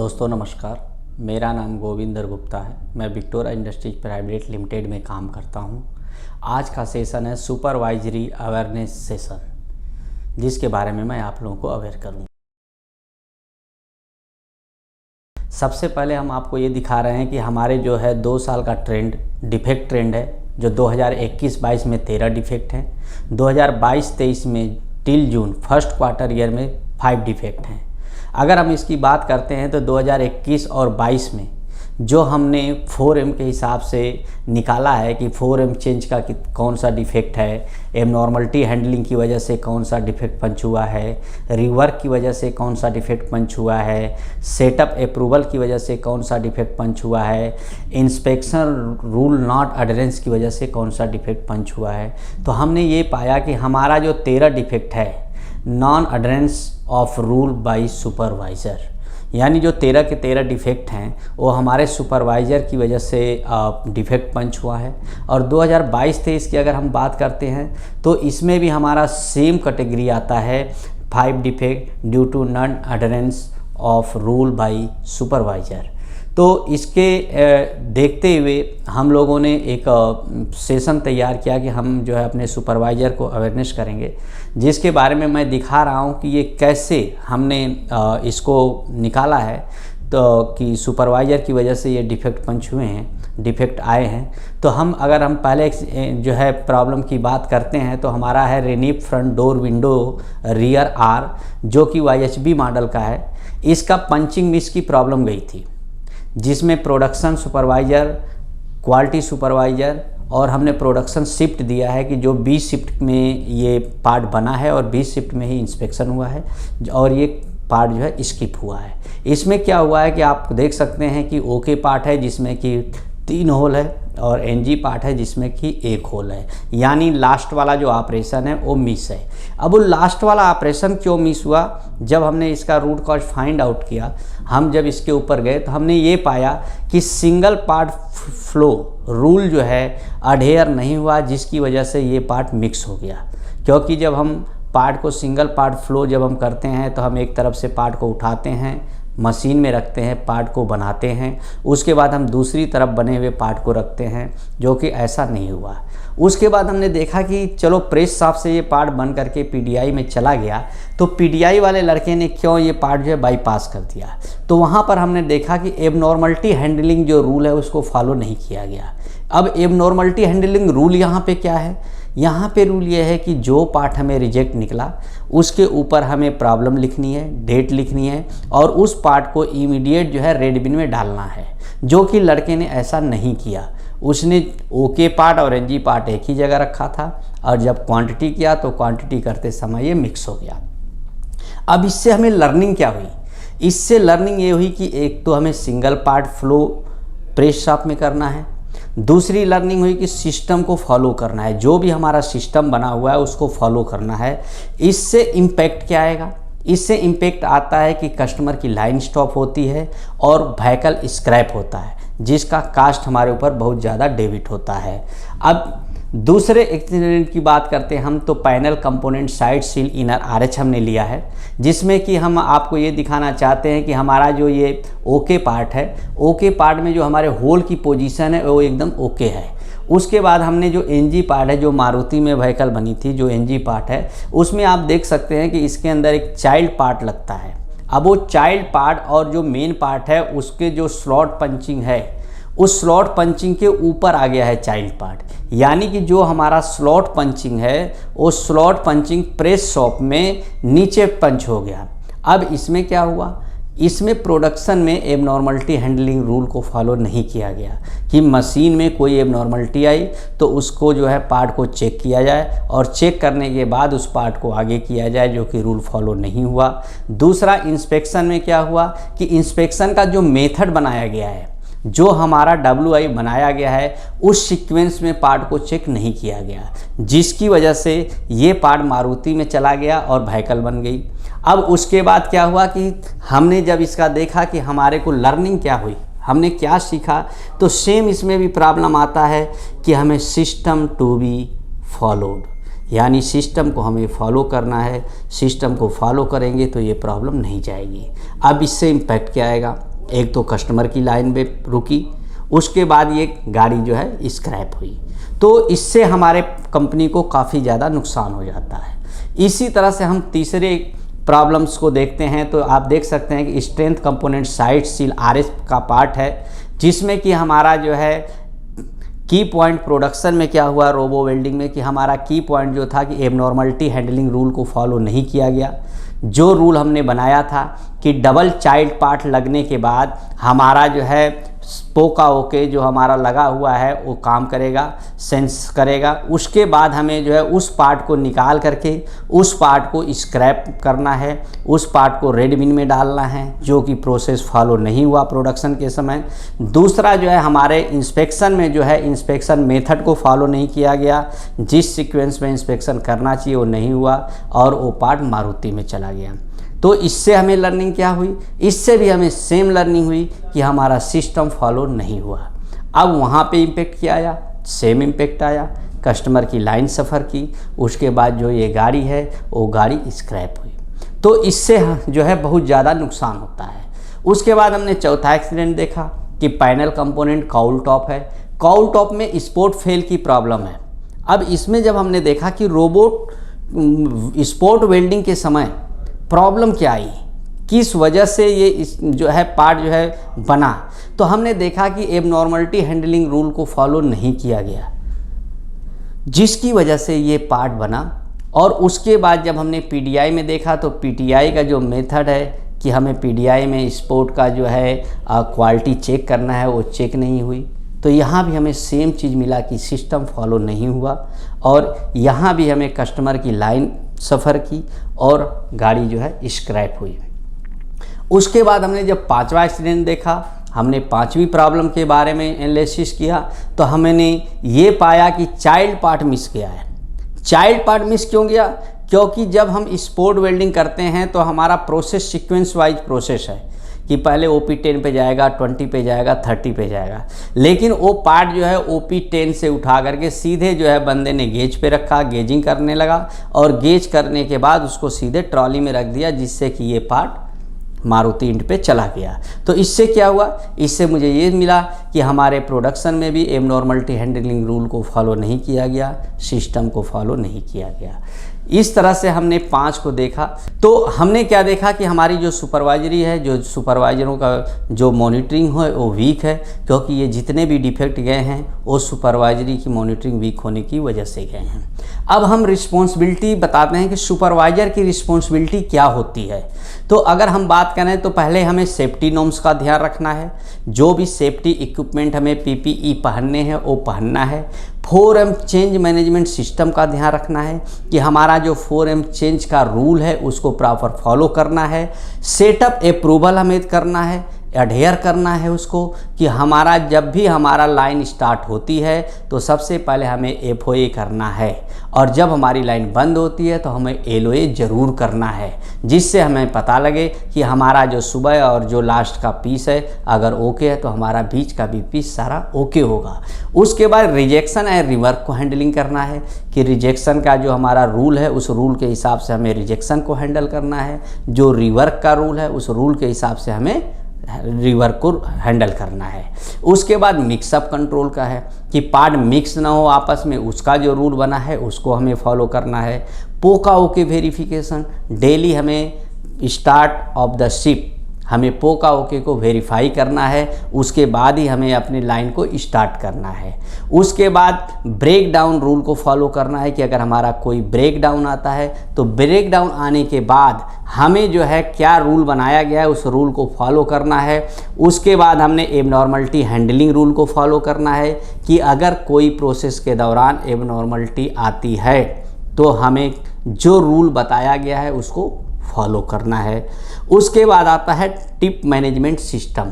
दोस्तों नमस्कार, मेरा नाम गोविंदर गुप्ता है। मैं विक्टोरिया इंडस्ट्रीज प्राइवेट लिमिटेड में काम करता हूं। आज का सेशन है सुपरवाइजरी अवेयरनेस सेशन, जिसके बारे में मैं आप लोगों को अवेयर करूंगा। सबसे पहले हम आपको ये दिखा रहे हैं कि हमारे जो है 2 साल का ट्रेंड डिफेक्ट ट्रेंड है, जो 2021-22 में 13 डिफेक्ट हैं, 2022-23 में till June first quarter year में 5 डिफेक्ट हैं। अगर हम इसकी बात करते हैं तो 2021 और 22 में जो हमने 4M के हिसाब से निकाला है कि 4M चेंज का कौन सा डिफेक्ट है, एबनॉर्मलिटी हैंडलिंग की वजह से कौन सा डिफेक्ट पंच हुआ है, रिवर्क की वजह से कौन सा डिफेक्ट पंच हुआ है, सेटअप अप्रूवल की वजह से कौन सा डिफेक्ट पंच हुआ है, इंस्पेक्शन रूल नॉट अडरेंस की वजह से कौन सा डिफेक्ट पंच हुआ है, तो हमने ये पाया कि हमारा जो 13 डिफेक्ट है non adherence of rule by supervisor, यानी जो 13 के 13 डिफेक्ट हैं वो हमारे सुपरवाइज़र की वजह से डिफेक्ट पंच हुआ है। और 2022-23 की अगर हम बात करते हैं तो इसमें भी हमारा सेम कैटेगरी आता है, 5 defect due to non adherence of rule by supervisor. तो इसके देखते हुए हम लोगों ने एक सेशन तैयार किया कि हम जो है अपने सुपरवाइज़र को अवेयरनेस करेंगे, जिसके बारे में मैं दिखा रहा हूं कि ये कैसे हमने इसको निकाला है, तो कि सुपरवाइज़र की वजह से ये डिफेक्ट पंच हुए हैं, डिफेक्ट आए हैं। तो अगर हम पहले जो है प्रॉब्लम की बात करते हैं तो हमारा है रेनिप front door window rear R, जो कि YHB मॉडल का है। इसका पंचिंग मिस की प्रॉब्लम गई थी, जिसमें प्रोडक्शन सुपरवाइज़र, क्वालिटी सुपरवाइज़र और हमने प्रोडक्शन शिफ्ट दिया है कि जो 20 शिफ्ट में ये पार्ट बना है और 20 शिफ्ट में ही इंस्पेक्शन हुआ है और ये पार्ट जो है स्किप हुआ है। इसमें क्या हुआ है कि आप देख सकते हैं कि ओके पार्ट है जिसमें कि 3 होल है और NG पार्ट है जिसमें कि 1 होल है, यानी लास्ट वाला जो ऑपरेशन है वो मिस है। अब वो लास्ट वाला ऑपरेशन क्यों मिस हुआ? जब हमने इसका रूट कॉज फाइंड आउट किया, हम जब इसके ऊपर गए तो हमने ये पाया कि सिंगल पार्ट फ्लो रूल जो है अडेयर नहीं हुआ, जिसकी वजह से ये पार्ट मिक्स हो गया। क्योंकि जब हम पार्ट को सिंगल पार्ट फ्लो जब हम करते हैं तो हम एक तरफ से पार्ट को उठाते हैं, मशीन में रखते हैं, पार्ट को बनाते हैं, उसके बाद हम दूसरी तरफ बने हुए पार्ट को रखते हैं, जो कि ऐसा नहीं हुआ। उसके बाद हमने देखा कि चलो प्रेस शॉप से ये पार्ट बन करके PDI में चला गया, तो PDI वाले लड़के ने क्यों ये पार्ट जो है बाईपास कर दिया। तो वहाँ पर हमने देखा कि एबनॉर्मलिटी हैंडलिंग जो रूल है उसको फॉलो नहीं किया गया। अब एबनॉर्मलिटी हैंडलिंग रूल यहाँ पे क्या है? यहाँ पे रूल ये है कि जो पार्ट हमें रिजेक्ट निकला उसके ऊपर हमें प्रॉब्लम लिखनी है, डेट लिखनी है और उस पार्ट को इमीडिएट जो है रेड बिन में डालना है, जो कि लड़के ने ऐसा नहीं किया। उसने ओके पार्ट और NG पार्ट एक ही जगह रखा था और जब क्वांटिटी किया तो क्वांटिटी करते समय ये मिक्स हो गया। अब इससे हमें लर्निंग क्या हुई? इससे लर्निंग ये हुई कि एक तो हमें single part flow press shop में करना है, दूसरी लर्निंग हुई कि सिस्टम को फॉलो करना है, जो भी हमारा सिस्टम बना हुआ है उसको फॉलो करना है। इससे इम्पैक्ट क्या आएगा? इससे इम्पैक्ट आता है कि कस्टमर की लाइन स्टॉप होती है और व्हीकल स्क्रैप होता है, जिसका कास्ट हमारे ऊपर बहुत ज़्यादा डेबिट होता है। अब दूसरे एक्सीडेंट की बात करते हैं हम, तो panel component side seal inner RH हमने लिया है, जिसमें कि हम आपको ये दिखाना चाहते हैं कि हमारा जो ये ओके पार्ट है, ओके पार्ट में जो हमारे होल की पोजीशन है वो एकदम ओके है। उसके बाद हमने जो NG पार्ट है, जो मारुति में व्हीकल बनी थी, जो NG पार्ट है, उसमें आप देख सकते हैं कि इसके अंदर एक चाइल्ड पार्ट लगता है। अब वो चाइल्ड पार्ट और जो मेन पार्ट है उसके जो स्लॉट पंचिंग है, उस स्लॉट पंचिंग के ऊपर आ गया है चाइल्ड पार्ट, यानी कि जो हमारा स्लॉट पंचिंग है वो स्लॉट पंचिंग प्रेस शॉप में नीचे पंच हो गया। अब इसमें क्या हुआ? इसमें प्रोडक्शन में एबनॉर्मलिटी हैंडलिंग रूल को फॉलो नहीं किया गया कि मशीन में कोई एबनॉर्मलिटी आई तो उसको जो है पार्ट को चेक किया जाए और चेक करने के बाद उस पार्ट को आगे किया जाए, जो कि रूल फॉलो नहीं हुआ। दूसरा, इंस्पेक्शन में क्या हुआ कि इंस्पेक्शन का जो मेथड बनाया गया है, जो हमारा WI बनाया गया है, उस सीक्वेंस में पार्ट को चेक नहीं किया गया, जिसकी वजह से ये पार्ट मारुति में चला गया और व्हीकल बन गई। अब उसके बाद क्या हुआ कि हमने जब इसका देखा कि हमारे को लर्निंग क्या हुई, हमने क्या सीखा, तो सेम इसमें भी प्रॉब्लम आता है कि हमें सिस्टम टू बी फॉलोड, यानी सिस्टम को हमें फॉलो करना है। सिस्टम को फॉलो करेंगे तो ये प्रॉब्लम नहीं जाएगी। अब इससे इम्पैक्ट क्या आएगा? एक तो कस्टमर की लाइन पे रुकी, उसके बाद ये गाड़ी जो है स्क्रैप हुई। तो इससे हमारे कंपनी को काफ़ी ज़्यादा नुकसान हो जाता है। इसी तरह से हम तीसरे प्रॉब्लम्स को देखते हैं तो आप देख सकते हैं कि strength component side seal RS का पार्ट है, जिसमें कि हमारा जो है की पॉइंट प्रोडक्शन में क्या हुआ रोबो वेल्डिंग में कि हमारा की पॉइंट जो था कि एबनॉर्मलिटी हैंडलिंग रूल को फॉलो नहीं किया गया। जो रूल हमने बनाया था कि डबल चाइल्ड पार्ट लगने के बाद हमारा जो है पोका ओके जो हमारा लगा हुआ है वो काम करेगा, सेंस करेगा। उसके बाद हमें जो है उस पार्ट को निकाल करके उस पार्ट को स्क्रैप करना है, उस पार्ट को रेड बिन में डालना है, जो कि प्रोसेस फॉलो नहीं हुआ प्रोडक्शन के समय। दूसरा जो है हमारे इंस्पेक्शन में जो है इंस्पेक्शन मेथड को फॉलो नहीं किया गया, जिस सीक्वेंस में इंस्पेक्शन करना चाहिए वो नहीं हुआ और वो पार्ट मारुति में चला गया। तो इससे हमें लर्निंग क्या हुई, इससे भी हमें सेम लर्निंग हुई कि हमारा सिस्टम फॉलो नहीं हुआ। अब वहाँ पे इम्पेक्ट क्या आया, सेम इम्पेक्ट आया, कस्टमर की लाइन सफ़र की, उसके बाद जो ये गाड़ी है वो गाड़ी स्क्रैप हुई। तो इससे जो है बहुत ज़्यादा नुकसान होता है। उसके बाद हमने चौथा एक्सीडेंट देखा कि पैनल कंपोनेंट काउल टॉप है, काउल टॉप में स्पोर्ट फेल की प्रॉब्लम है। अब इसमें जब हमने देखा कि रोबोट स्पोर्ट वेल्डिंग के समय प्रॉब्लम क्या आई, किस वजह से ये जो है पार्ट जो है बना, तो हमने देखा कि एबनॉर्मलिटी हैंडलिंग रूल को फॉलो नहीं किया गया, जिसकी वजह से ये पार्ट बना। और उसके बाद जब हमने PDI में देखा तो PTI का जो मेथड है कि हमें PDI में स्पोर्ट का जो है क्वालिटी चेक करना है, वो चेक नहीं हुई। तो यहाँ भी हमें सेम चीज़ मिला कि सिस्टम फॉलो नहीं हुआ और यहाँ भी हमें कस्टमर की लाइन सफ़र की और गाड़ी जो है स्क्रैप हुई। उसके बाद हमने जब पांचवा एक्सीडेंट देखा, हमने पांचवी प्रॉब्लम के बारे में एनालिसिस किया तो हमने ये पाया कि चाइल्ड पार्ट मिस गया है। चाइल्ड पार्ट मिस क्यों गया, क्योंकि जब हम स्पोर्ट वेल्डिंग करते हैं तो हमारा प्रोसेस सीक्वेंस वाइज प्रोसेस है कि पहले OP10 पे जाएगा, 20 पे जाएगा, 30 पे जाएगा। लेकिन वो पार्ट जो है OP10 से उठा करके सीधे जो है बंदे ने गेज पे रखा, गेजिंग करने लगा और गेज करने के बाद उसको सीधे ट्रॉली में रख दिया, जिससे कि ये पार्ट मारुति इंड पे चला गया। तो इससे क्या हुआ, इससे मुझे ये मिला कि हमारे प्रोडक्शन में भी एबनॉर्मलिटी हैंडलिंग रूल को फॉलो नहीं किया गया, सिस्टम को फॉलो नहीं किया गया। इस तरह से हमने 5 को देखा। तो हमने क्या देखा कि हमारी जो सुपरवाइजरी है, जो सुपरवाइजरों का जो मॉनिटरिंग है वो वीक है, क्योंकि ये जितने भी डिफेक्ट गए हैं वो सुपरवाइजरी की मॉनिटरिंग वीक होने की वजह से गए हैं। अब हम रिस्पॉन्सिबिलिटी बताते हैं कि सुपरवाइजर की रिस्पॉन्सिबिलिटी क्या होती है। तो अगर हम बात करें तो पहले हमें सेफ्टी नॉर्म्स का ध्यान रखना है, जो भी सेफ्टी इक्विपमेंट हमें PPE पहनने हैं वो पहनना है। 4M चेंज मैनेजमेंट सिस्टम का ध्यान रखना है कि हमारा जो 4M चेंज का रूल है उसको प्रॉपर फॉलो करना है। सेटअप अप्रूवल हमें करना है, एडहेयर करना है उसको कि हमारा जब भी हमारा लाइन स्टार्ट होती है तो सबसे पहले हमें FOA करना है और जब हमारी लाइन बंद होती है तो हमें LOA ज़रूर करना है, जिससे हमें पता लगे कि हमारा जो सुबह और जो लास्ट का पीस है अगर ओके है तो हमारा बीच का भी पीस सारा ओके होगा। उसके बाद रिजेक्शन एंड रिवर्क को हैंडलिंग करना है कि रिजेक्शन का जो हमारा रूल है उस रूल के हिसाब से हमें रिजेक्शन को हैंडल करना है, जो रिवर्क का रूल है उस रूल के हिसाब से हमें रिवर्क को हैंडल करना है। उसके बाद मिक्सअप कंट्रोल का है कि पार्ट मिक्स ना हो आपस में, उसका जो रूल बना है उसको हमें फॉलो करना है। पोका ओके वेरिफिकेशन, डेली हमें स्टार्ट ऑफ द शिप हमें पोका ओके को वेरीफाई करना है, उसके बाद ही हमें अपनी लाइन को स्टार्ट करना है। उसके बाद ब्रेक डाउन रूल को फॉलो करना है कि अगर हमारा कोई ब्रेक डाउन आता है तो ब्रेक डाउन आने के बाद हमें जो है क्या रूल बनाया गया है उस रूल को फॉलो करना है। उसके बाद हमने एबनॉर्मलिटी हैंडलिंग रूल को फॉलो करना है कि अगर कोई प्रोसेस के दौरान एबनॉर्मलिटी आती है तो हमें जो रूल बताया गया है उसको फॉलो करना है। उसके बाद आता है टिप मैनेजमेंट सिस्टम।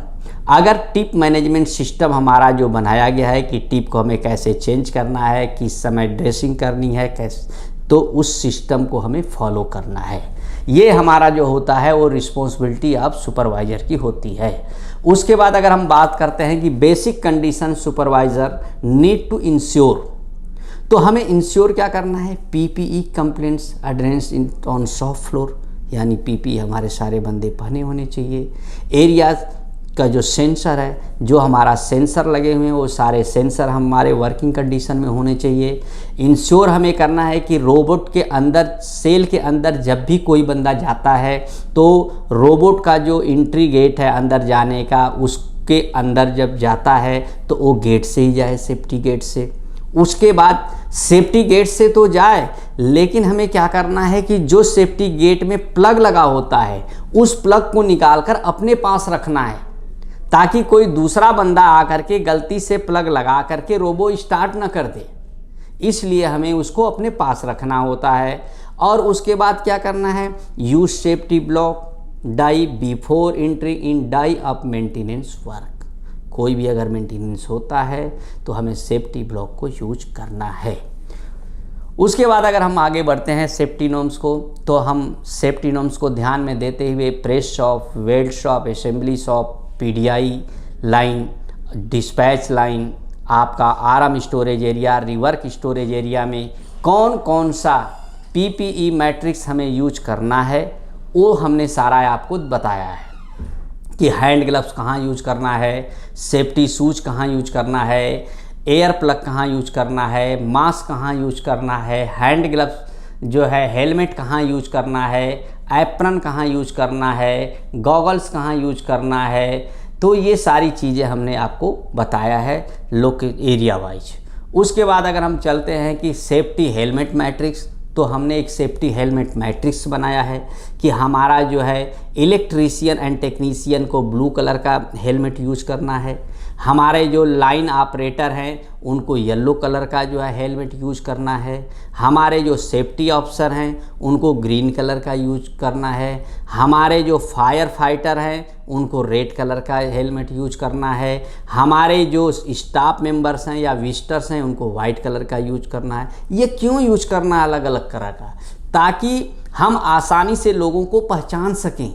अगर टिप मैनेजमेंट सिस्टम हमारा जो बनाया गया है कि टिप को हमें कैसे चेंज करना है, किस समय ड्रेसिंग करनी है, कैसे, तो उस सिस्टम को हमें फॉलो करना है। ये हमारा जो होता है वो रिस्पॉन्सिबिलिटी ऑफ सुपरवाइज़र की होती है। उसके बाद अगर हम बात करते हैं कि basic condition supervisor need to ensure, तो हमें इंश्योर क्या करना है, PPE complaints adherence in on shop floor, यानी PPE हमारे सारे बंदे पहने होने चाहिए। एरिया का जो सेंसर है, जो हमारा सेंसर लगे हुए हैं वो सारे सेंसर हमारे वर्किंग कंडीशन में होने चाहिए। इंश्योर हमें करना है कि रोबोट के अंदर, सेल के अंदर जब भी कोई बंदा जाता है तो रोबोट का जो एंट्री गेट है अंदर जाने का, उसके अंदर जब जाता है तो वो गेट से ही जाए, सेफ्टी गेट से। उसके बाद सेफ्टी गेट से तो जाए, लेकिन हमें क्या करना है कि जो सेफ्टी गेट में प्लग लगा होता है उस प्लग को निकालकर अपने पास रखना है, ताकि कोई दूसरा बंदा आकर के गलती से प्लग लगा करके रोबो स्टार्ट ना कर दे। इसलिए हमें उसको अपने पास रखना होता है। और उसके बाद क्या करना है, use safety block die before entry in die of maintenance work. कोई भी अगर मेंटेनेंस होता है तो हमें सेफ्टी ब्लॉक को यूज करना है। उसके बाद अगर हम आगे बढ़ते हैं सेफ्टी नॉर्म्स को, तो हम सेफ्टी नॉर्म्स को ध्यान में देते हुए press shop, weld shop, assembly shop, PDI line, dispatch line, आपका arm storage area, rework storage area में कौन कौन सा पीपीई मैट्रिक्स हमें यूज करना है वो हमने सारा आपको बताया है कि हैंड ग्लव्स कहाँ यूज करना है, सेफ्टी शूज कहाँ यूज करना है, एयर प्लग कहाँ यूज करना है, मास्क कहाँ यूज करना है, हैंड ग्लव्स जो है, हेलमेट कहाँ यूज करना है, एप्रन कहाँ यूज करना है, गॉगल्स कहाँ यूज करना है। तो ये सारी चीज़ें हमने आपको बताया है एरिया वाइज। उसके बाद अगर हम चलते हैं कि सेफ्टी हेलमेट मैट्रिक्स, तो हमने एक सेफ्टी हेलमेट मैट्रिक्स बनाया है कि हमारा जो है इलेक्ट्रीशियन एंड टेक्नीशियन को ब्लू कलर का हेलमेट यूज करना है, हमारे जो लाइन ऑपरेटर हैं उनको येलो कलर का जो है हेलमेट यूज करना है, हमारे जो सेफ्टी ऑफिसर हैं उनको ग्रीन कलर का यूज करना है, हमारे जो फायर फाइटर हैं उनको रेड कलर का हेलमेट यूज करना है, हमारे जो स्टाफ मेंबर्स हैं या विजिटर्स हैं उनको वाइट कलर का यूज करना है। ये क्यों यूज करना है अलग अलग कलर का, ताकि हम आसानी से लोगों को पहचान सकें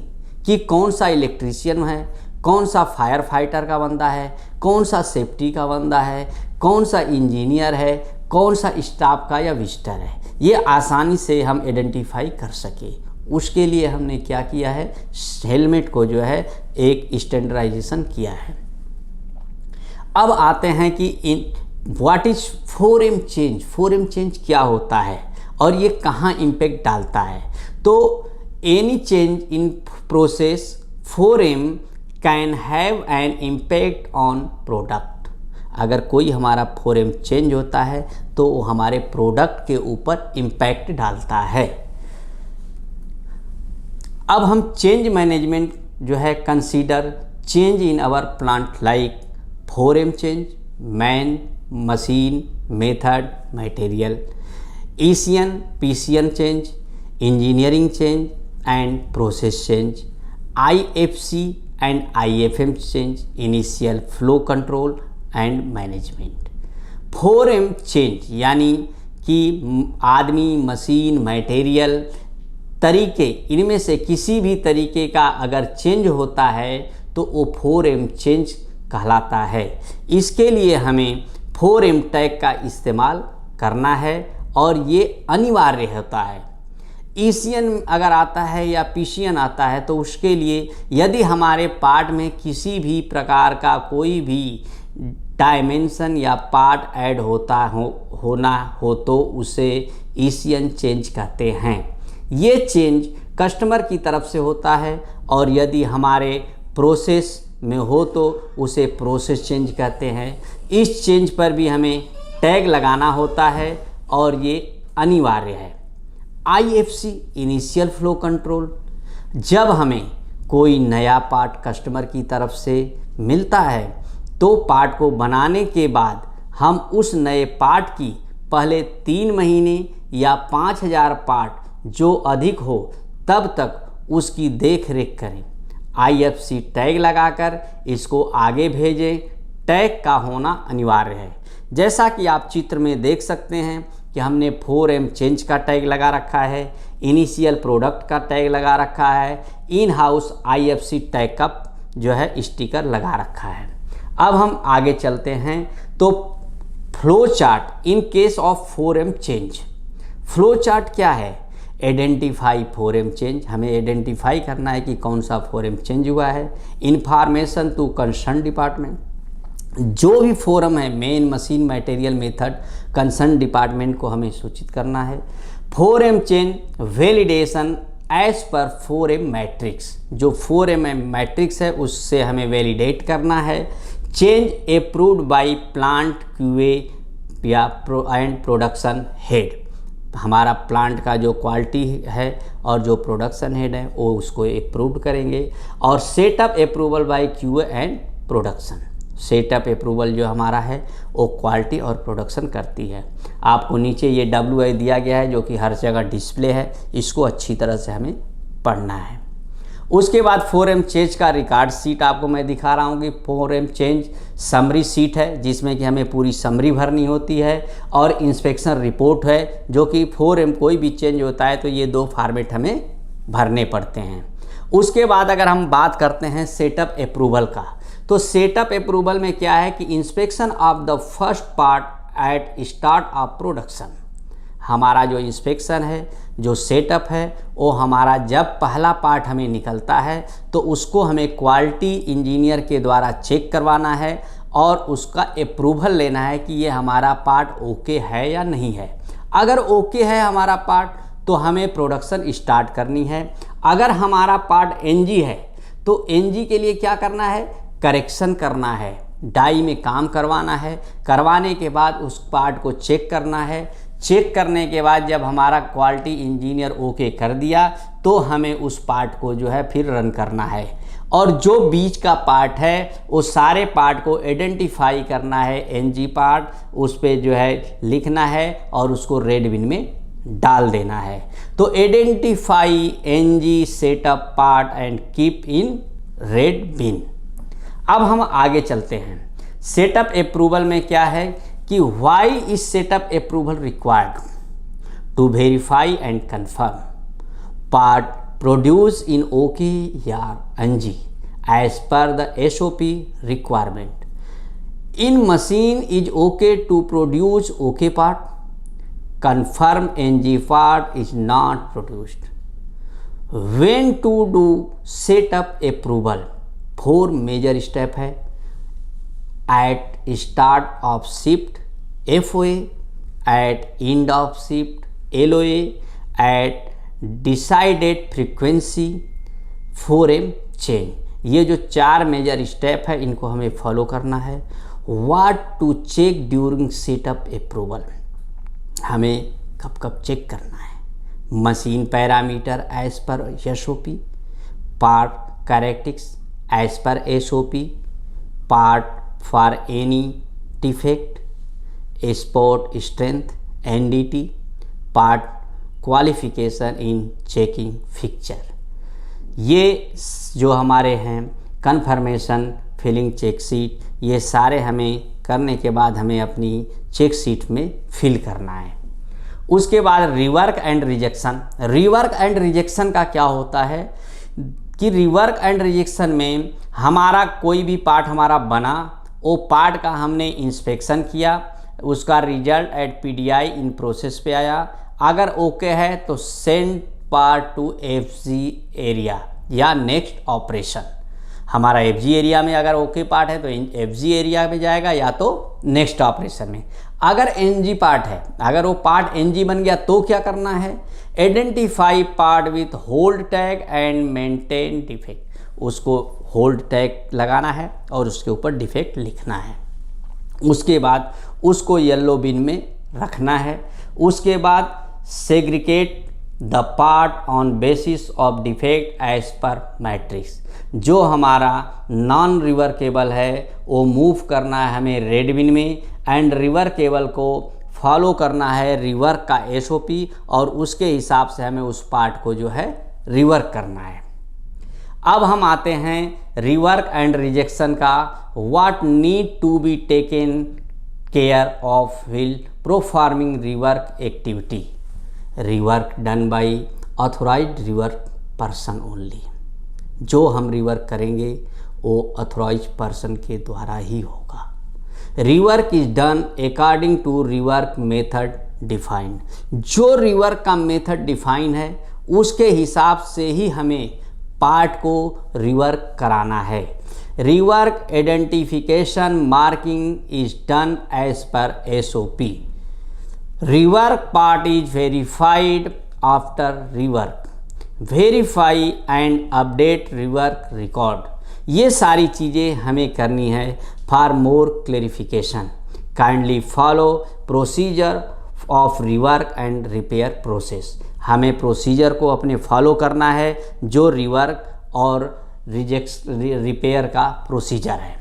कि कौन सा इलेक्ट्रीशियन है, कौन सा फायर फाइटर का बंदा है, कौन सा सेफ्टी का बंदा है, कौन सा इंजीनियर है, कौन सा स्टाफ का या विजिटर है। ये आसानी से हम आइडेंटिफाई कर सके, उसके लिए हमने क्या किया है, हेलमेट को जो है एक स्टैंडर्डाइजेशन किया है। अब आते हैं कि what is 4M change. 4M change क्या होता है और ये कहाँ इम्पेक्ट डालता है। तो any change in process 4M can have an impact on product. अगर कोई हमारा 4M चेंज होता है तो वो हमारे प्रोडक्ट के ऊपर इम्पैक्ट डालता है। अब हम चेंज मैनेजमेंट जो है consider change in our plant like 4M change, man, machine, method, material, ECN, PCN change, engineering change and process change, IFC and IFM change, initial flow control and management. 4M change यानी कि आदमी, machine, material, तरीके, इनमें से किसी भी तरीके का अगर चेंज होता है तो वो 4M चेंज कहलाता है। इसके लिए हमें 4M टैग का इस्तेमाल करना है और ये अनिवार्य होता है। ECN अगर आता है या PCN आता है तो उसके लिए यदि हमारे पार्ट में किसी भी प्रकार का कोई भी डायमेंशन या पार्ट ऐड होना हो तो उसे ECN चेंज कहते हैं। ये चेंज कस्टमर की तरफ से होता है और यदि हमारे प्रोसेस में हो तो उसे प्रोसेस चेंज कहते हैं। इस चेंज पर भी हमें टैग लगाना होता है और ये अनिवार्य है। IFC इनिशियल फ्लो कंट्रोल, जब हमें कोई नया पार्ट कस्टमर की तरफ से मिलता है तो पार्ट को बनाने के बाद हम उस नए पार्ट की पहले 3 महीने या 5000 पार्ट जो अधिक हो तब तक उसकी देख रेख करें। IFC टैग लगाकर इसको आगे भेजें। टैग का होना अनिवार्य है। जैसा कि आप चित्र में देख सकते हैं कि हमने 4M चेंज का टैग लगा रखा है, इनिशियल प्रोडक्ट का टैग लगा रखा है, इन हाउस IFC टैग का जो है स्टिकर लगा रखा है। अब हम आगे चलते हैं तो flow chart in case of 4M change. Flow chart क्या है? आइडेंटिफाई फोरम चेंज, हमें आइडेंटिफाई करना है कि कौन सा फोरम चेंज हुआ है। इंफॉर्मेशन टू कंसर्न डिपार्टमेंट, जो भी फोरम है main machine material method concern department को हमें सूचित करना है। Forum change validation as per 4M matrix, जो 4M मैट्रिक्स है उससे हमें वैलिडेट करना है। Change approved by plant QA या एंड प्रोडक्शन हेड, हमारा प्लांट का जो क्वालिटी है और जो प्रोडक्शन हेड है वो उसको अप्रूव करेंगे। और setup approval bye QA and production, setup approval जो हमारा है वो क्वालिटी और प्रोडक्शन करती है। आपको नीचे ये WI दिया गया है जो कि हर जगह डिस्प्ले है, इसको अच्छी तरह से हमें पढ़ना है। उसके बाद 4M चेंज का रिकॉर्ड सीट आपको मैं दिखा रहा हूँ कि 4M चेंज समरी सीट है जिसमें कि हमें पूरी समरी भरनी होती है, और इंस्पेक्शन रिपोर्ट है जो कि 4M कोई भी चेंज होता है तो ये 2 फॉर्मेट हमें भरने पड़ते हैं। उसके बाद अगर हम बात करते हैं सेटअप अप्रूवल का, तो सेटअप अप्रूवल में क्या है कि inspection of the first part at start of production, हमारा जो इंस्पेक्शन है जो सेटअप है वो हमारा जब पहला पार्ट हमें निकलता है तो उसको हमें क्वालिटी इंजीनियर के द्वारा चेक करवाना है और उसका अप्रूवल लेना है कि ये हमारा पार्ट ओके है या नहीं है। अगर ओके है हमारा पार्ट तो हमें प्रोडक्शन स्टार्ट करनी है। अगर हमारा पार्ट NG है तो NG के लिए क्या करना है, करेक्शन करना है, डाई में काम करवाना है। करवाने के बाद उस पार्ट को चेक करना है। चेक करने के बाद जब हमारा क्वालिटी इंजीनियर ओके कर दिया तो हमें उस पार्ट को जो है फिर रन करना है। और जो बीच का पार्ट है वो सारे पार्ट को आइडेंटिफाई करना है, NG पार्ट उस पर जो है लिखना है और उसको रेड बिन में डाल देना है। तो identify NG setup part and keep in red bin. अब हम आगे चलते हैं। सेटअप अप्रूवल में क्या है कि why is setup approval required to verify and confirm part produce in OK या NG as per the SOP requirement. In machine is okay to produce OK part, confirm NG part is not produced. When to do setup approval, 4 major step है। At start of shift FOA, at end of shift LOA, at decided frequency 4M change. ये जो 4 major step है इनको हमें follow करना है। What to check during setup approval, हमें कब कब चेक करना है। Machine parameter as per SOP, part characteristics as per SOP, part for any defect, spot strength NDT, part qualification in checking fixture. ये जो हमारे हैं कन्फर्मेशन फिलिंग चेक शीट, ये सारे हमें करने के बाद हमें अपनी चेक शीट में फिल करना है। उसके बाद rework and rejection. Rework and rejection का क्या होता है कि रिवर्क एंड रिजेक्शन में हमारा कोई भी पार्ट हमारा बना, वो पार्ट का हमने इंस्पेक्शन किया, उसका result at PDI in process पे आया। अगर ओके है तो send part to FG area या नेक्स्ट ऑपरेशन। हमारा FG एरिया में अगर ओके पार्ट है तो FG एरिया में जाएगा या तो नेक्स्ट ऑपरेशन में। अगर NG पार्ट है, अगर वो पार्ट NG बन गया तो क्या करना है, identify part with hold tag and maintain defect, उसको होल्ड टैग लगाना है और उसके ऊपर डिफेक्ट लिखना है। उसके बाद उसको येलो बिन में रखना है। उसके बाद segregate the part on basis of defect as per matrix. जो हमारा नॉन रिवर्केबल है वो मूव करना है हमें रेड बिन में, एंड रिवर्केबल को फॉलो करना है रिवर्क का SOP, और उसके हिसाब से हमें उस पार्ट को जो है रिवर्क करना है। अब हम आते हैं रिवर्क एंड रिजेक्शन का। What need to be taken care of while performing rework activity, rework done by authorised rework person only. जो हम रिवर्क करेंगे वो ऑथोराइज्ड पर्सन के द्वारा ही होगा। Rework is done according to rework method defined. जो रिवर्क का मेथड डिफाइन है उसके हिसाब से ही हमें पार्ट को रिवर्क कराना है। Rework identification marking is done as per SOP। Rework part is verified after rework. Verify and update rework record. ये सारी चीज़ें हमें करनी है। For more clarification kindly follow procedure of rework and repair process. हमें procedure को अपने follow करना है जो रिवर्क और रिपेयर का प्रोसीजर है।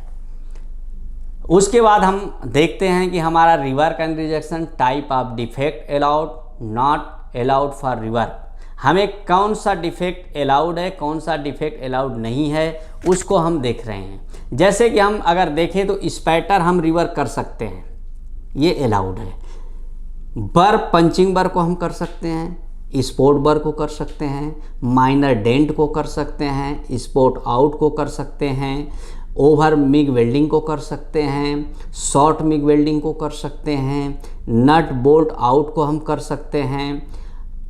उसके बाद हम देखते हैं कि हमारा rework and rejection type of defect allowed not allowed for rework. हमें कौन सा डिफेक्ट अलाउड है, कौन सा डिफेक्ट अलाउड नहीं है, उसको हम देख रहे हैं। जैसे कि हम अगर देखें तो स्पैटर हम रिवर्क कर सकते हैं, ये अलाउड है। बर पंचिंग बर को हम कर सकते हैं, स्पॉट बर को कर सकते हैं, माइनर डेंट को कर सकते हैं, स्पॉट आउट को कर सकते हैं, ओवर मिग वेल्डिंग को कर सकते हैं, शॉर्ट मिग वेल्डिंग को कर सकते हैं, नट बोल्ट आउट को हम कर सकते हैं,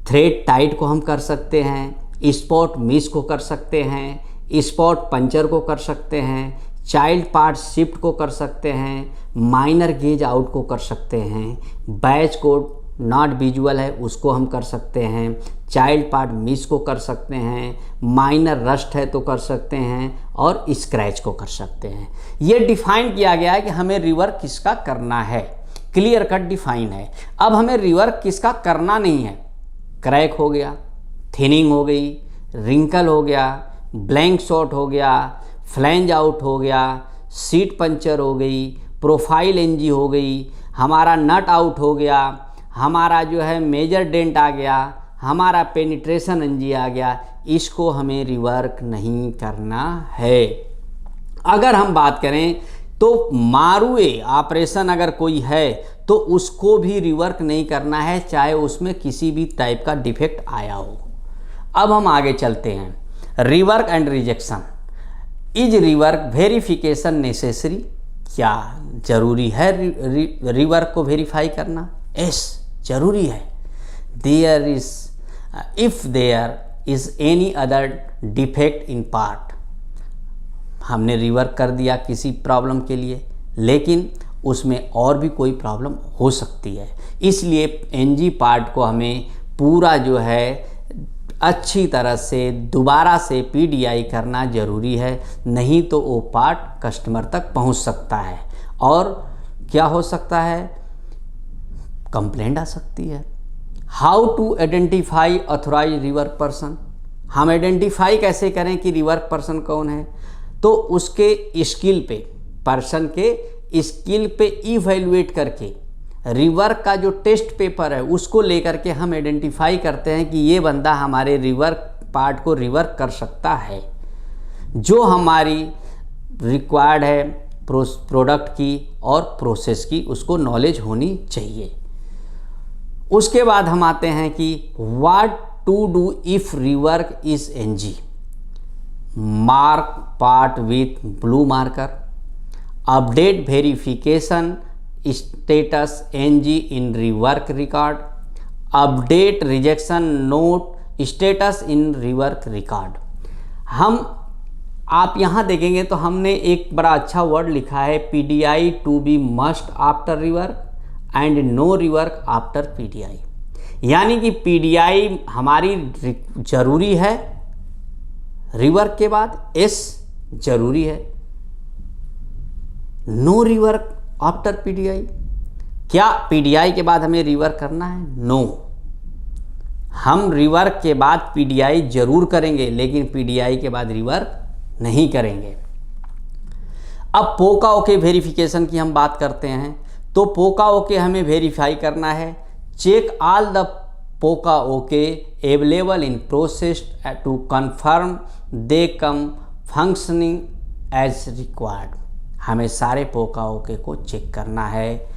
थ्रेड टाइट को हम कर सकते हैं, स्पॉट मिस को कर सकते हैं, स्पॉट पंचर को कर सकते हैं, चाइल्ड पार्ट शिफ्ट को कर सकते हैं, माइनर गेज आउट को कर सकते हैं, बैच कोड नॉट विजुअल है उसको हम कर सकते हैं, चाइल्ड पार्ट मिस को कर सकते हैं, माइनर रस्ट है तो कर सकते हैं, और स्क्रैच को कर सकते हैं। ये डिफाइन किया गया है कि हमें रिवर्क किसका करना है, क्लियर कट डिफाइन है। अब हमें रिवर्क किसका करना नहीं है। क्रैक हो गया, थिनिंग हो गई, रिंकल हो गया, ब्लैंक शॉट हो गया, फ्लैंज आउट हो गया, सीट पंचर हो गई, प्रोफाइल एनजी हो गई, हमारा नट आउट हो गया, हमारा जो है मेजर डेंट आ गया, हमारा पेनिट्रेशन एनजी आ गया, इसको हमें रिवर्क नहीं करना है। अगर हम बात करें तो मारुए ऑपरेशन अगर कोई है तो उसको भी रिवर्क नहीं करना है, चाहे उसमें किसी भी टाइप का डिफेक्ट आया हो। अब हम आगे चलते हैं। Rework and rejection. Is rework verification necessary. क्या जरूरी है रिवर्क को वेरीफाई करना? यस, जरूरी है। There is if there is any other defect in part. हमने रिवर्क कर दिया किसी प्रॉब्लम के लिए, लेकिन उसमें और भी कोई प्रॉब्लम हो सकती है, इसलिए एनजी पार्ट को हमें पूरा जो है अच्छी तरह से दोबारा से PDI करना ज़रूरी है, नहीं तो वो पार्ट कस्टमर तक पहुंच सकता है और क्या हो सकता है, कंप्लेंट आ सकती है। How to identify authorise rework person. हम आइडेंटिफाई कैसे करें कि रिवर्क पर्सन कौन है? तो उसके स्किल पे, पर्सन के स्किल पे इवैल्यूएट करके रिवर्क का जो टेस्ट पेपर है उसको लेकर के हम आइडेंटिफाई करते हैं कि ये बंदा हमारे रिवर्क पार्ट को रिवर्क कर सकता है। जो हमारी रिक्वायर्ड है प्रोडक्ट की और प्रोसेस की, उसको नॉलेज होनी चाहिए। उसके बाद हम आते हैं कि what to do if rework is NG. Mark part with blue marker, update verification status NG in rework record, update rejection note status in rework record. आप यहाँ देखेंगे तो हमने एक बड़ा अच्छा वर्ड लिखा है, PDI to be must after rework and no rework after PDI। यानी कि PDI हमारी जरूरी है रिवर्क के बाद, एस जरूरी है, नो रिवर्क आफ्टर PDI। क्या PDI के बाद हमें रिवर्क करना है? नो, हम रिवर्क के बाद PDI जरूर करेंगे, लेकिन PDI के बाद रिवर्क नहीं करेंगे। अब पोका ओके वेरिफिकेशन की हम बात करते हैं, तो पोका ओके हमें वेरीफाई करना है। Check all the poka-yoke available in process to confirm they come functioning as required. हमें सारे पोका ओके को चेक करना है,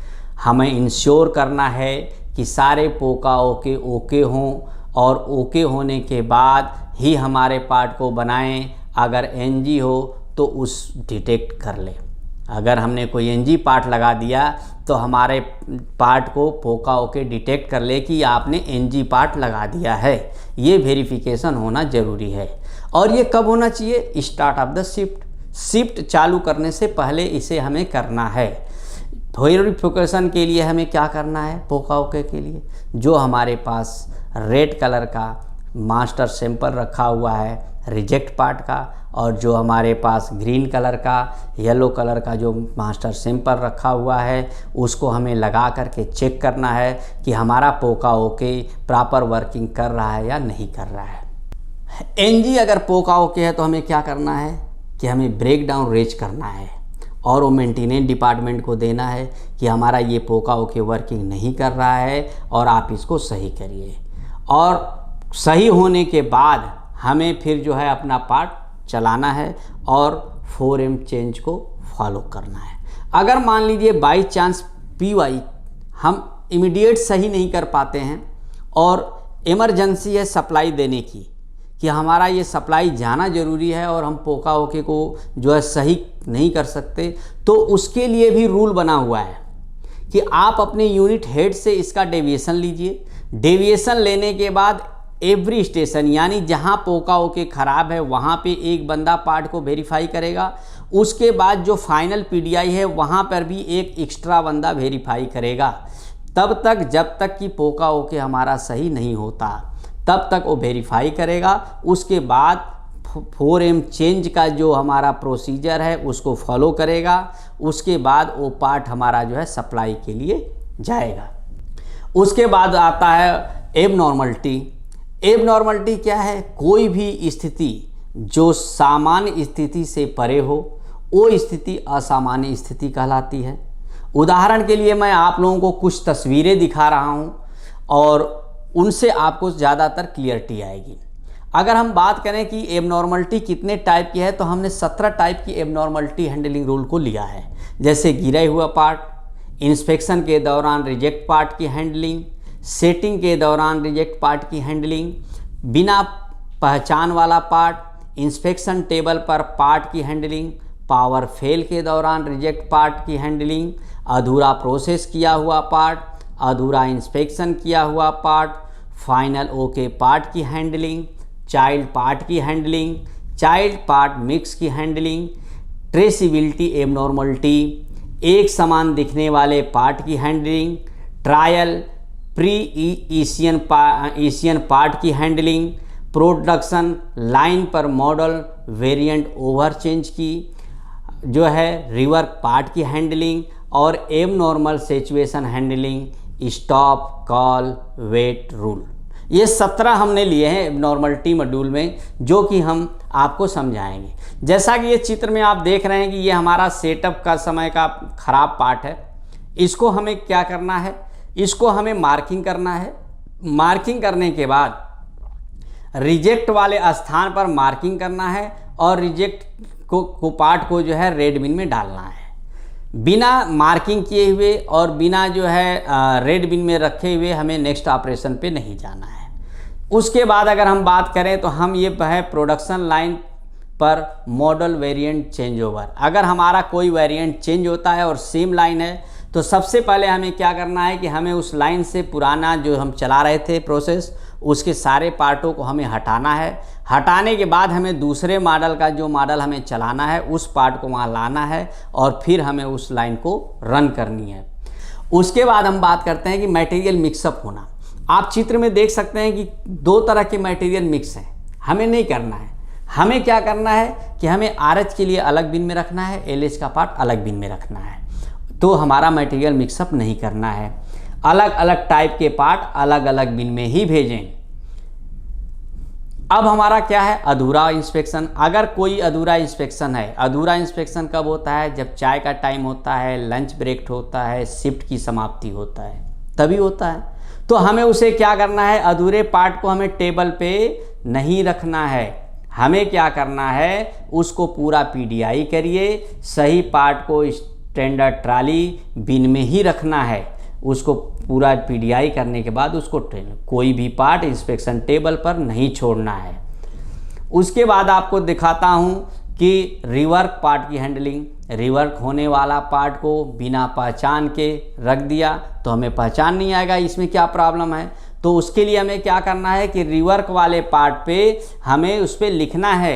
हमें इंश्योर करना है कि सारे पोका ओके ओके हों, और ओके होने के बाद ही हमारे पार्ट को बनाएं। अगर एनजी हो तो उस डिटेक्ट कर ले। अगर हमने कोई एनजी पार्ट लगा दिया तो हमारे पार्ट को पोका होके डिटेक्ट कर ले कि आपने एनजी पार्ट लगा दिया है। ये वेरिफिकेशन होना ज़रूरी है। और ये कब होना चाहिए? स्टार्ट ऑफ द शिफ्ट चालू करने से पहले इसे हमें करना है। वेरिफिकेशन के लिए हमें क्या करना है? पोका ओके के लिए जो हमारे पास रेड कलर का मास्टर सैंपल रखा हुआ है रिजेक्ट पार्ट का, और जो हमारे पास ग्रीन कलर का येलो कलर का जो मास्टर सैंपल रखा हुआ है उसको हमें लगा करके चेक करना है कि हमारा पोका ओके प्रॉपर वर्किंग कर रहा है या नहीं कर रहा है। एनजी अगर पोका ओके है तो हमें क्या करना है कि हमें ब्रेक डाउन रेज करना है और वो मेंटेनेंस डिपार्टमेंट को देना है कि हमारा ये पोका ओके वर्किंग नहीं कर रहा है और आप इसको सही करिए। और सही होने के बाद हमें फिर जो है अपना पार्ट चलाना है और 4M चेंज को फॉलो करना है। अगर मान लीजिए बाई चांस PY हम इमीडिएट सही नहीं कर पाते हैं और इमरजेंसी है सप्लाई देने की कि हमारा ये सप्लाई जाना ज़रूरी है और हम पोका ओके को जो है सही नहीं कर सकते, तो उसके लिए भी रूल बना हुआ है कि आप अपने यूनिट हेड से इसका डेविएशन लीजिए। डेविएशन लेने के बाद एवरी स्टेशन यानी जहां पोका ओके ख़राब है वहां पे एक बंदा पार्ट को वेरीफाई करेगा। उसके बाद जो फाइनल PDI है वहां पर भी एक एक्स्ट्रा बंदा वेरीफाई करेगा। तब तक जब तक कि पोका ओके हमारा सही नहीं होता तब तक वो वेरीफाई करेगा। उसके बाद 4M चेंज का जो हमारा प्रोसीजर है उसको फॉलो करेगा। उसके बाद वो पार्ट हमारा जो है सप्लाई के लिए जाएगा। उसके बाद आता है एबनॉर्मलिटी। एबनॉर्मलिटी क्या है? कोई भी स्थिति जो सामान्य स्थिति से परे हो वो स्थिति असामान्य स्थिति कहलाती है। उदाहरण के लिए मैं आप लोगों को कुछ तस्वीरें दिखा रहा हूं और उनसे आपको ज़्यादातर क्लियरिटी आएगी। अगर हम बात करें कि एबनॉर्मलिटी कितने टाइप की है तो हमने 17 टाइप की एबनॉर्मलिटी हैंडलिंग रूल को लिया है। जैसे गिरा हुआ पार्ट, इंस्पेक्शन के दौरान रिजेक्ट पार्ट की हैंडलिंग, सेटिंग के दौरान रिजेक्ट पार्ट की हैंडलिंग, बिना पहचान वाला पार्ट, इंस्पेक्शन टेबल पर पार्ट की हैंडलिंग, पावर फेल के दौरान रिजेक्ट पार्ट की हैंडलिंग, अधूरा प्रोसेस किया हुआ पार्ट, अधूरा इंस्पेक्शन किया हुआ पार्ट, फाइनल ओके पार्ट की हैंडलिंग, चाइल्ड पार्ट की हैंडलिंग, चाइल्ड पार्ट मिक्स की हैंडलिंग, ट्रेसिबिलिटी एबनॉर्मलिटी, एक समान दिखने वाले पार्ट की handling, trial pre Asian part की हैंडलिंग, प्रोडक्शन लाइन पर मॉडल वेरिएंट ओवर चेंज की जो है रिवर्क पार्ट की हैंडलिंग, और abnormal situation handling, stop call wait rule. ये 17 हमने लिए हैं एबनॉर्मलिटी मॉड्यूल में जो कि हम आपको समझाएंगे। जैसा कि ये चित्र में आप देख रहे हैं कि ये हमारा सेटअप का समय का ख़राब पार्ट है। इसको हमें क्या करना है? इसको हमें मार्किंग करना है। मार्किंग करने के बाद रिजेक्ट वाले स्थान पर मार्किंग करना है और रिजेक्ट को पार्ट को जो है रेड बिन में डालना है। बिना मार्किंग किए हुए और बिना जो है रेड बिन में रखे हुए हमें नेक्स्ट ऑपरेशन पे नहीं जाना है। उसके बाद अगर हम बात करें तो हम ये है प्रोडक्शन लाइन पर मॉडल वेरिएंट चेंज ओवर। अगर हमारा कोई वेरिएंट चेंज होता है और सेम लाइन है तो सबसे पहले हमें क्या करना है कि हमें उस लाइन से पुराना जो हम चला रहे थे प्रोसेस उसके सारे पार्टों को हमें हटाना है। हटाने के बाद हमें दूसरे मॉडल का जो मॉडल हमें चलाना है उस पार्ट को वहाँ लाना है और फिर हमें उस लाइन को रन करनी है। उसके बाद हम बात करते हैं कि मटेरियल मिक्सअप होना। आप चित्र में देख सकते हैं कि 2 तरह के मटेरियल मिक्स हैं। हमें नहीं करना है। हमें क्या करना है कि हमें RH के लिए अलग बिन में रखना है, LH का पार्ट अलग बिन में रखना है। तो हमारा मटेरियल मिक्सअप नहीं करना है। अलग अलग टाइप के पार्ट अलग अलग बिन में ही भेजें। अब हमारा क्या है? अधूरा इंस्पेक्शन। अगर कोई अधूरा इंस्पेक्शन है, अधूरा इंस्पेक्शन कब होता है? जब चाय का टाइम होता है, लंच ब्रेक होता है, शिफ्ट की समाप्ति होता है, तभी होता है। तो हमें उसे क्या करना है? अधूरे पार्ट को हमें टेबल पे नहीं रखना है। हमें क्या करना है? उसको पूरा PDI करिए। सही पार्ट को स्टैंडर्ड ट्राली बिन में ही रखना है। उसको पूरा PDI करने के बाद उसको कोई भी पार्ट इंस्पेक्शन टेबल पर नहीं छोड़ना है। उसके बाद आपको दिखाता हूँ कि रिवर्क पार्ट की हैंडलिंग, रिवर्क होने वाला पार्ट को बिना पहचान के रख दिया तो हमें पहचान नहीं आएगा इसमें क्या प्रॉब्लम है। तो उसके लिए हमें क्या करना है कि रिवर्क वाले पार्ट पे हमें उस पर लिखना है,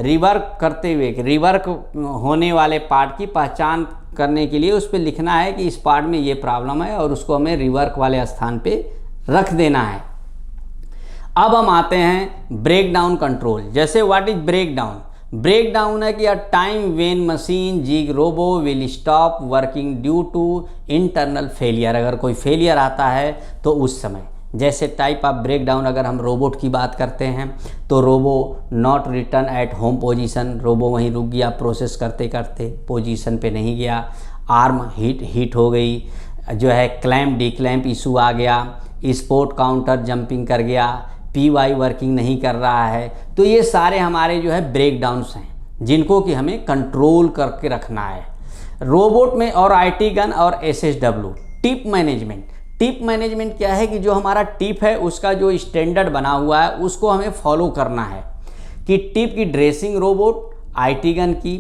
रिवर्क करते हुए रिवर्क होने वाले पार्ट की पहचान करने के लिए उस पर लिखना है कि इस पार्ट में ये प्रॉब्लम है और उसको हमें रिवर्क वाले स्थान पे रख देना है। अब हम आते हैं ब्रेक डाउन कंट्रोल। जैसे what is break down? Break down है कि a time when machine jig robot will stop working due to internal failure. अगर कोई फेलियर आता है तो उस समय, जैसे टाइप ऑफ ब्रेक डाउन अगर हम रोबोट की बात करते हैं तो robot not return at home position, robot वहीं रुक गया प्रोसेस करते करते, पोजीशन पे नहीं गया, आर्म हीट हो गई, जो है क्लैंप डिक्लैंप इशू आ गया, स्पोर्ट काउंटर जंपिंग कर गया, PY वर्किंग नहीं कर रहा है। तो ये सारे हमारे जो है ब्रेक डाउन्स हैं जिनको कि हमें कंट्रोल करके रखना है रोबोट में। और IT गन और SSW tip management. Tip management क्या है कि जो हमारा टिप है उसका जो स्टैंडर्ड बना हुआ है उसको हमें फॉलो करना है कि टिप की ड्रेसिंग रोबोट IT गन की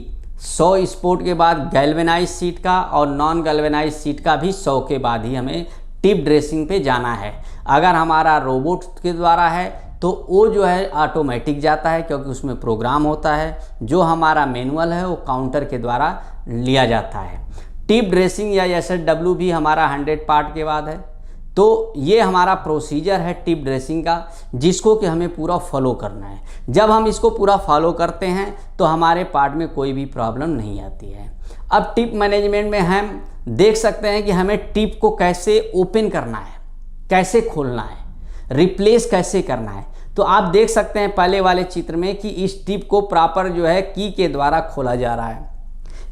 100 स्पोर्ट के बाद गैल्वेनाइज सीट का और नॉन गैल्वेनाइज सीट का भी 100 के बाद ही हमें टिप ड्रेसिंग पे जाना है। अगर हमारा रोबोट के द्वारा है तो वो जो है ऑटोमेटिक जाता है क्योंकि उसमें प्रोग्राम होता है, जो हमारा मैनुअल है वो काउंटर के द्वारा लिया जाता है। टिप ड्रेसिंग या SSW भी हमारा 100 पार्ट के बाद है। तो ये हमारा प्रोसीजर है टिप ड्रेसिंग का जिसको कि हमें पूरा फॉलो करना है। जब हम इसको पूरा फॉलो करते हैं तो हमारे पार्ट में कोई भी प्रॉब्लम नहीं आती है। अब टिप मैनेजमेंट में हम देख सकते हैं कि हमें टिप को कैसे ओपन करना है, कैसे खोलना है, रिप्लेस कैसे करना है। तो आप देख सकते हैं पहले वाले चित्र में कि इस टिप को प्रॉपर जो है की के द्वारा खोला जा रहा है,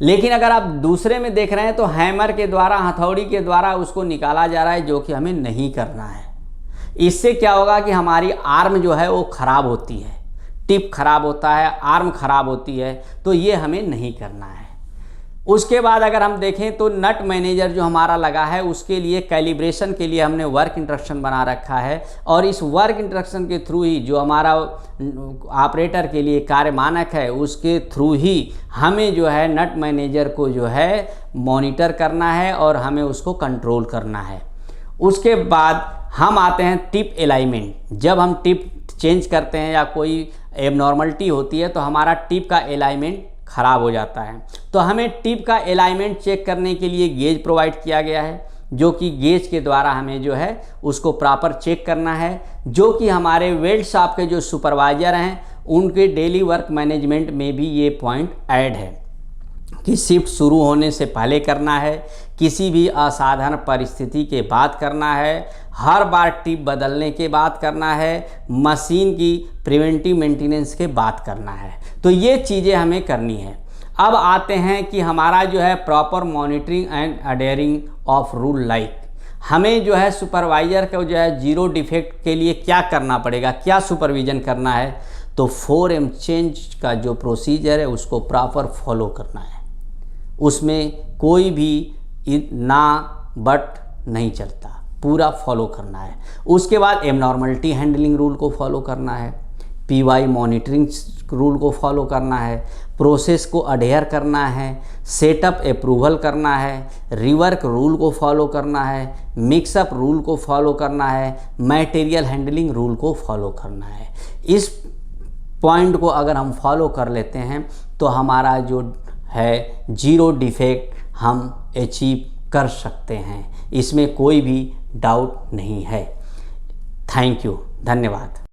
लेकिन अगर आप दूसरे में देख रहे हैं तो हैमर के द्वारा, हथौड़ी के द्वारा उसको निकाला जा रहा है, जो कि हमें नहीं करना है। इससे क्या होगा कि हमारी आर्म जो है वो ख़राब होती है, टिप खराब होता है, आर्म खराब होती है, तो ये हमें नहीं करना है। उसके बाद अगर हम देखें तो नट मैनेजर जो हमारा लगा है उसके लिए कैलिब्रेशन के लिए हमने वर्क इंस्ट्रक्शन बना रखा है और इस वर्क इंस्ट्रक्शन के थ्रू ही जो हमारा ऑपरेटर के लिए कार्य मानक है उसके थ्रू ही हमें जो है नट मैनेजर को जो है मॉनिटर करना है और हमें उसको कंट्रोल करना है। उसके बाद हम आते हैं टिप अलाइनमेंट। जब हम टिप चेंज करते हैं या कोई एबनॉर्मलिटी होती है तो हमारा टिप का अलाइनमेंट ख़राब हो जाता है। तो हमें टिप का अलाइनमेंट चेक करने के लिए गेज प्रोवाइड किया गया है, जो कि गेज के द्वारा हमें जो है उसको प्रॉपर चेक करना है, जो कि हमारे वेल्ड शॉप के जो सुपरवाइज़र हैं उनके डेली वर्क मैनेजमेंट में भी ये पॉइंट ऐड है कि शिफ्ट शुरू होने से पहले करना है, किसी भी असाधारण परिस्थिति के बाद करना है, हर बार टिप बदलने के बाद करना है, मशीन की प्रिवेंटिव मेंटेनेंस के बाद करना है। तो ये चीज़ें हमें करनी है। अब आते हैं कि हमारा जो है proper monitoring and adhering of rule like, हमें जो है सुपरवाइज़र को जो है जीरो डिफेक्ट के लिए क्या करना पड़ेगा, क्या सुपरविज़न करना है। तो 4M चेंज का जो प्रोसीजर है उसको प्रॉपर फॉलो करना है, उसमें कोई भी ना बट नहीं चलता, पूरा फॉलो करना है। उसके बाद एबनॉर्मलिटी हैंडलिंग रूल को फॉलो करना है, PY मॉनिटरिंग रूल को फॉलो करना है, प्रोसेस को अडेयर करना है, सेटअप अप्रूवल करना है, रिवर्क रूल को फॉलो करना है, मिक्सअप रूल को फॉलो करना है, मटेरियल हैंडलिंग रूल को फॉलो करना है। इस पॉइंट को अगर हम फॉलो कर लेते हैं तो हमारा जो है जीरो डिफेक्ट हम अचीव कर सकते हैं, इसमें कोई भी डाउट नहीं है। थैंक यू, धन्यवाद।